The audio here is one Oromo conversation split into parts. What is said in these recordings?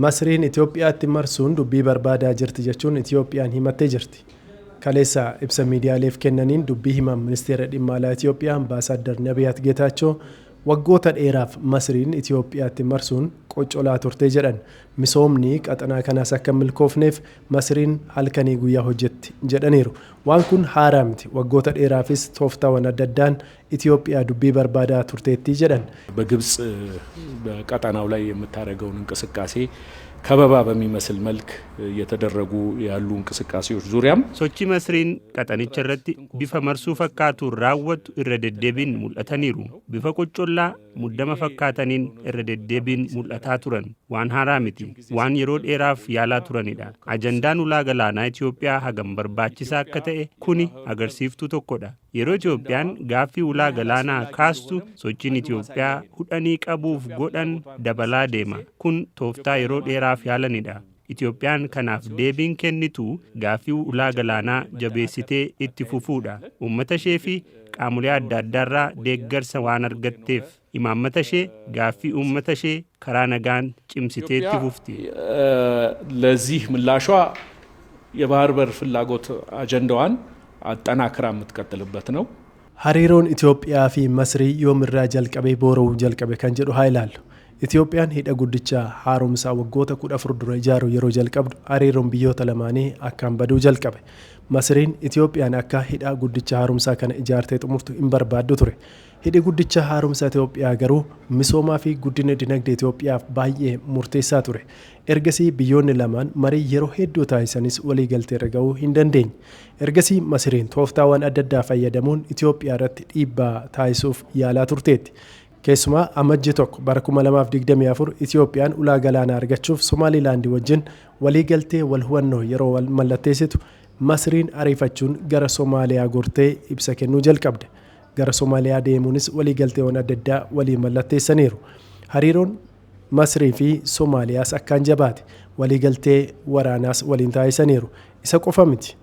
Masriin Itoophiyaatti marsuun dubbii barbaadaa jirti jechuun Itoophiyaan himattee jirti. Kaleessa ibsa miidiyaaleef kennaniin dubbii himan ministeera dhimma alaa Itoophiyaa Ambaasaadder Nabiyaat Geetaachoo waggoota dheeraaf Masriin Itoophiyaatti marsuun qoccolaa turtee jedhan. Misoomni qaxanaa kanaas akka milkoofneef Masriin halkanii guyyaa hojjetti jedhaniiru. Waan kun haaraa miti. Waggoota dheeraafis tooftaawwan adda addaan Itoophiyaa dubbii barbaadaa turteetti jedhan. በግብጽ በቀጠናው ላይ የምታደርገውን እንቅስቃሴ ከበባ በሚመስል መልክ እየተደረጉ ያሉ እንቅስቃሴዎች ዙሪያም ሶቺ መስሪን ቀጠንቸ ረቲ ቢፈ መርሱ ፈካቱ ራወቱ እረደደቢን ሙልአተኒሩ ቢፈ ቆጮላ ሙደመ ፈካተኒን እረደደቢን ሙልአታ ቱረን ዋን ሃራሚቲ ዋን የሮ ዴራፍ ያላ ቱረኒዳ አጀንዳን ኡላ ገላና ኢትዮጵያ ሀገም በርባቺሳ ከተኤ ኩኒ አገርሲፍቱ ተኮዳ የሮ ኢትዮጵያን ጋፊ ኡላ ገላና ካስቱ ሶቺን ኢትዮጵያ ሁዳኒ ቀቡፍ ጎዳን ደበላ ዴማ ኩን ቶፍታ የሮ ዴራፍ ያለኒዳ ኢትዮጵያን ከናፍ ዴቢን ከኒቱ ጋፊው ኡላ ገላና ጀቤሲቴ ኢትፉፉዳ ኡመተሼፊ ቃሙሊያ ዳዳራ ደገርሰ ዋን አርገቴፍ ኢማመተሼ ጋፊ ኡመተሼ ከራነጋን ጭምሲቴ ኢትፉፍቲ ለዚህ ምላሿ የባህር በር ፍላጎት አጀንዳዋን አጠናክራ የምትቀጥልበት ነው። ሀሪሮን ኢትዮጵያ ፊ መስሪ ዮምራ ጀልቀቤ ቦሮው ጀልቀቤ ከንጀዱ ሃይላል Itoophiyaan hidha guddicha haaromsaa waggoota 14 dura ijaaruu yeroo jalqabdu hariiroon biyyoota lamaanii akkaan baduu jalqabe. Masriin Itoophiyaan akka hidha guddicha haaromsaa kana ijaartee xumurtu hin barbaaddu ture. Hidhi guddicha haaromsaa Itoophiyaa garuu misoomaa fi guddina dinagdee Itoophiyaaf baay'ee murteessaa ture. Ergasii biyyoonni lamaan marii yeroo hedduu taasisanis walii galteerra gahuu hin dandeenye. Ergasii Masriin tooftaawwan adda addaa fayyadamuun Itoophiyaa irratti dhiibbaa taasisuuf yaalaa turteetti. Keessumaa amajji tokko bara 2024 Itoophiyaan ulaa galaanaa argachuuf Somaalilaandii wajjin walii galtee wal hubannoo yeroo wal mallatteessitu Masriin ariifachuun gara Somaaliyaa gortee ibsa kennuu jalqabde. Gara Somaaliyaa deemuunis walii galteewwan adda addaa walii mallatteessaniiru. Hariiroon Masrii fi Somaaliyaas akkaan jabaate. Walii galtee waraanaas waliin taasisaniiru. Isa qofa miti.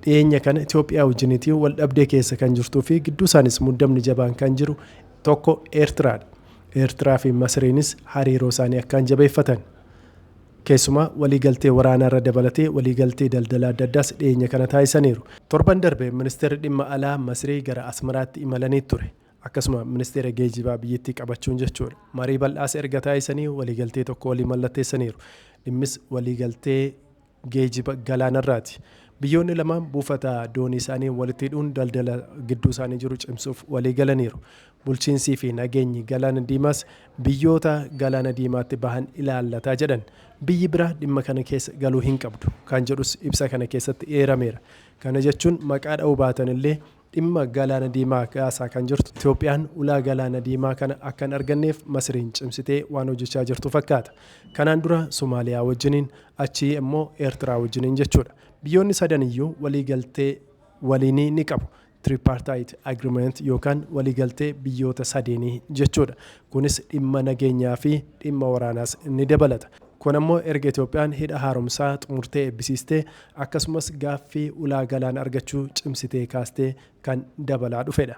Dhiyeenya kana Itoophiyaa wajjinitii wal dhabdee keessa kan jirtuu fi gidduu isaanis muddamni jabaan kan jiru tokko Eertiraadha. Eertiraa fi Masriinis hariiroo isaanii akkaan jabeeffatan. Keessumaa waliigaltee waraanaa irra dabalatee waliigaltee daldala adda addaas dhiyeenya kana taasisaniiru. Torban darbe ministeerri dhimma alaa Masrii gara Asmaraatti imalanii ture. Akkasuma ministeera geejjibaa biyyattii qabachuun jechuudha. Marii bal'aas erga taasisanii waliigaltee tokko walii mallatteessaniiru. Dhimmis waliigaltee geejjiba galaanarraati. Biyyoonni lamaan buufata doonii isaanii walitti hidhuun daldala gidduu isaanii jiru cimsuuf walii galaniiru. Bulchiinsii fi nageenyi galaana diimaas biyyoota galaana diimaatti bahan ilaallataa jedhan. Biyyi biraa dhimma kana keessa galuu hin qabdu kan jedhus ibsa kana keessatti eerameera. Kana jechuun maqaa dha'uu baatan illee dhimma galaana diimaa kaasaa kan jirtu Itoophiyaan ulaa galaana diimaa kana akka hin arganneef Masriin cimsitee waan hojjechaa jirtu fakkaata. Kanaan dura Somaaliyaa wajjiniin achii immoo Eertiraa wajjiniin jechuudha. Biyyoonni sadan iyyuu waliigaltee waliinii ni qabu. Tripartite agreement yookaan waliigaltee biyyoota sadeenii jechuudha. Kunis dhimma nageenyaa fi dhimma waraanaas ni dabalata. Kun ammoo erga Itoophiyaan hidha haaromsaa xumurtee eebbisiistee akkasumas gaaffii ulaa galaana argachuu cimsitee kaastee kan dabalaa dhufedha.